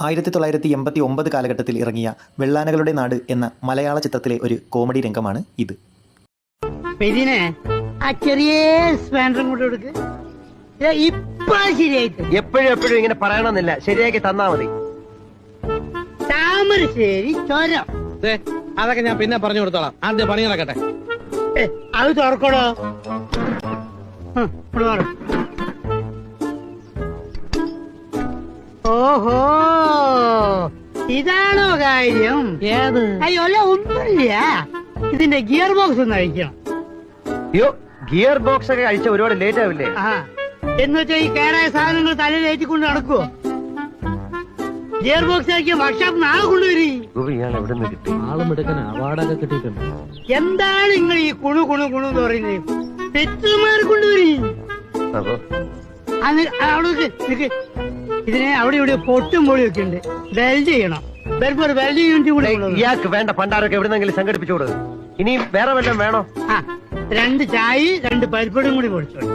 1989 കാലഘട്ടത്തിൽ ഇറങ്ങിയ വെള്ളാനകളുടെ നാട് എന്ന മലയാള ചിത്രത്തിലെ ഒരു കോമഡി രംഗമാണ് ഇത്. ഇതിനെ ആ ചെറിയ സ്പാൻഡറും കൊണ്ട് കൊടുക്ക്. ഇപ്പൊ ശരിയായിട്ട് എപ്പോഴും ഇങ്ങനെ പറയണമെന്നില്ല, ശരിയാക്കി തന്നാ മതി. താമരശ്ശേരി ചുരം അതൊക്കെ ഞാൻ പിന്നെ പറഞ്ഞു കൊടുത്തോളാം. ആദ്യം പണി നടക്കട്ടെ. അത് തുറക്കണോ? ഓഹോ, ഇതാണോ കാര്യം? ഏത്? അയ്യോ അല്ല, ഒന്നുമില്ല. ഇതിന്റെ ഗിയർ ബോക്സ് ഒന്ന് അഴിക്കണം. അയ്യോ, ഗിയർ ബോക്സ് ഒക്കെ അഴിച്ച ഒരുപാട് ലേറ്റ് ആവില്ലേ? ആ എന്ന് വെച്ചാൽ ഈ കേടായ സാധനങ്ങൾ തലയിൽ ഏറ്റിക്കൊണ്ട് നടക്കുവോ? ഗിയർ ബോക്സ് ആക്കിയ വർക്ക്ഷോപ്പ് നാളെ കൊണ്ടുവരും. ഇയാൾ എവിടെ നിന്ന് കിട്ടി? ആളും എടുക്കുന്ന അവാർഡൊക്കെ കിട്ടിയിട്ടുണ്ട്. എന്താണ് നിങ്ങൾ ഈ കുണു കുണു കുണു എന്ന് പറയുന്നത്? തെറ്റുമാരെ കൊണ്ടുവരും. ഇതിനെ അവിടെ ഇവിടെ പൊട്ടും പൊളി ഒക്കെ ഉണ്ട്. വെൽഡ് ചെയ്യണം. ഒരു വെൽഡ് യൂണിറ്റ് കൂടെ ഇയാൾക്ക് വേണ്ട പണ്ടാരൊക്കെ എവിടെന്നെങ്കിലും സംഘടിപ്പിച്ചു കൊടുക്കും. ഇനി വേറെ വല്ലതും വേണോ? 2 ചായ 2 പരിപ്പടും കൂടി പൊടിച്ചോളൂ.